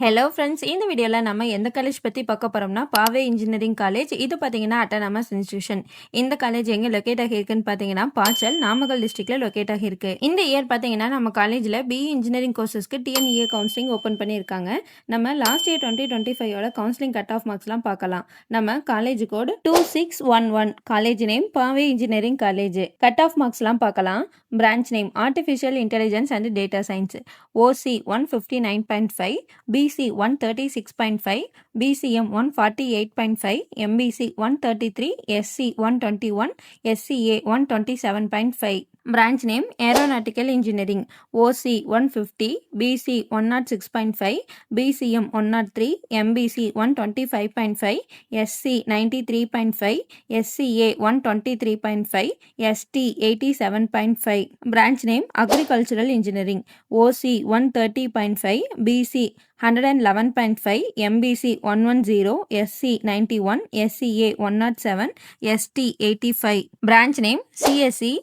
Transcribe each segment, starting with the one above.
Hello friends, இந்த வீடியோவில் நம்ம எந்த காலேஜ் பற்றி பார்க்க போகிறோம்னா பாவே இன்ஜினியரிங் காலேஜ். இது பார்த்தீங்கன்னா அட்டானமஸ் இன்ஸ்டியூஷன். இந்த காலேஜ் எங்கே லொக்கேட் ஆகியிருக்குன்னு பார்த்தீங்கன்னா பாச்சல், நாமக்கல் டிஸ்ட்ரிக்டில் லொக்கேட் ஆகியிருக்கு. இந்த இயர் பார்த்தீங்கன்னா நம்ம காலேஜில் பிஇ இன்ஜினியரிங் கோர்சஸ்க்கு டிஎன்இஏ கவுன்சிலிங் ஓப்பன் பண்ணியிருக்காங்க. நம்ம last year 2025 counselling cut off மார்க்ஸ்லாம் பார்க்கலாம். நம்ம காலேஜ் கோடு 2611, காலேஜ் நேம் பாவே இன்ஜினியரிங் காலேஜ். கட் ஆஃப் மார்க்ஸ்லாம் பார்க்கலாம். Branch name artificial intelligence and data science. OC 159.5, BC 136.5, BCM 148.5, MBC 133, SC 121, SCA 127.5. Branch name Aeronautical Engineering. OC 150, BC 106.5, BCM 103, MBC 125.5, SC 93.5, SCA 123.5, ST 87.5. Branch name Agricultural Engineering. OC 130.5, BC 111.5, MBC 110, SC 91, SCA 107, ST 85. Branch name CSE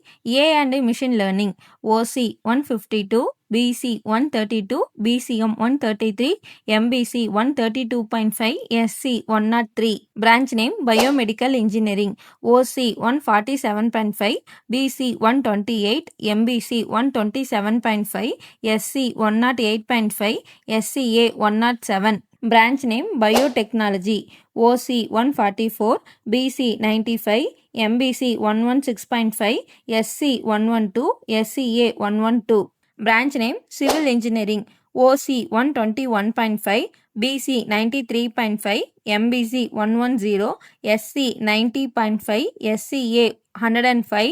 A and Machine Learning. OC 152, BC 132, BCM 133, MBC 132.5, SC 103. Branch name Biomedical Engineering. OC 147.5, BC 128, MBC 127.5, SC 108.5, SCA 107. Branch name Biotechnology. OC 144, BC 95, MBC 116.5, SC 112, SCA 112. Branch name Civil Engineering. OC 121.5, BC 93.5, MBC 110, SC 90.5, SCA 105,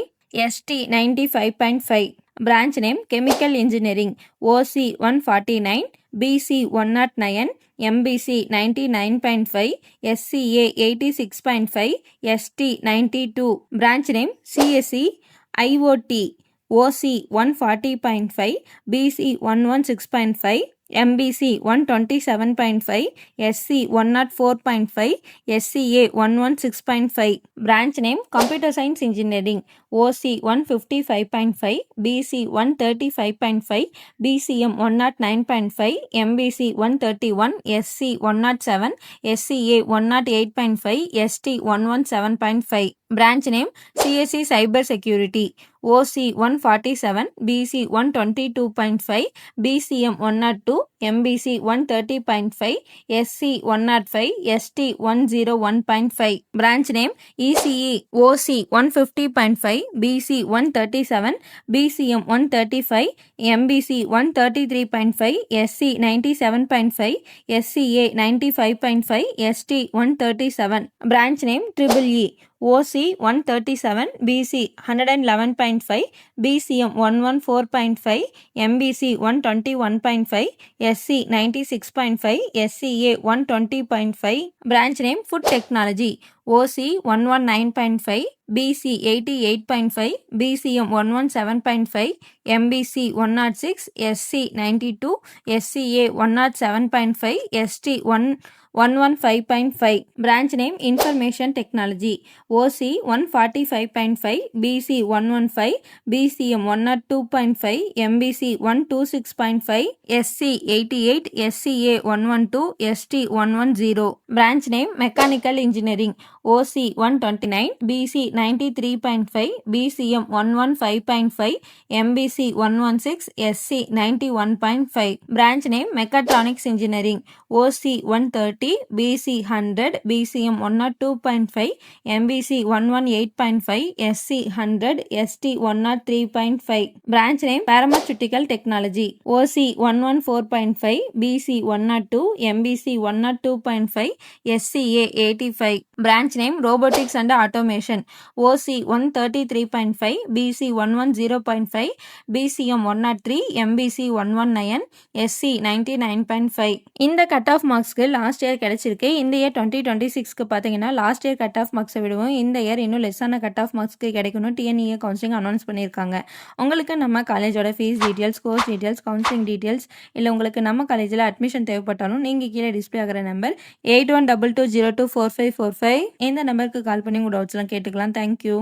ST 95.5. Branch name Chemical Engineering. OC 149, BC 109, MBC 99.5, SCA 86.5, ST 92. Branch name CSE IoT. OC 140.5, BC 116.5, MBC 127.5, SC 104.5, SCA 116.5. Branch name Computer Science Engineering. OC 155.5, BC 135.5, BCM 109.5, MBC 131, SC 107, SCA 108.5, ST 117.5. Branch name CSE Cyber Security. OC 147, BC 122.5, BCM 102, MBC 130.5, SC 105, ST 101.5. Branch name ECE. OC 150.5, BC 137, BCM 135, MBC 133.5, SC 97.5, SCA 95.5, ST 137. Branch name EEE. OC 137, BC 111.5, BCM 114.5, MBC 121.5, SC 96.5, SCA 120.5. Branch name Food Technology. OC 119.5, BC 88.5, BCM 117.5, MBC 106, SC 92, SCA 107.5, ST 115.5. Branch name Information Technology. OC 145.5, BC 115, BCM 102.5, MBC 126.5, SC 88, SCA 112, ST 110. Branch name Mechanical Engineering. OC 129, BC 93.5, BCM 115.5, MBC 116, SC 91.5. Branch name Mechatronics Engineering. OC 130, BC 100, BCM 102.5, MBC 118.5, SC 100, ST 103.5. Branch name Pharmaceutical Technology. OC 114.5, BC 102, MBC 102.5, SCA 85. Branch name Robotics and Automation. OC 133.5, BC 110.5, BCM 103, MBC 119, SC 99.5. இந்த cut off மார்க்ஸ்க்கு last year கிடைச்சிருக்கு. இந்த year 2026க்கு பார்த்தீங்கன்னா last year cut off மார்க்ஸை விடுவோம் இந்த year இன்னும் லெஸ்ஸான cut off மார்க்ஸ்க்கு கிடைக்கணும் TNEA counselling announce பண்ணியிருக்காங்க. உங்களுக்கு நம்ம காலேஜோட fees details, course details, counselling details இல்லை உங்களுக்கு நம்ம காலேஜில் அட்மிஷன் தேவைப்பட்டாலும் நீங்கள் கீழே டிஸ்பிளே ஆகிற நம்பர் 8122024545 இந்த நம்பருக்கு கால் பண்ணி உங்களோட டவுட்ஸ்லாம் கேட்டுக்கலாம். தேங்க்யூ.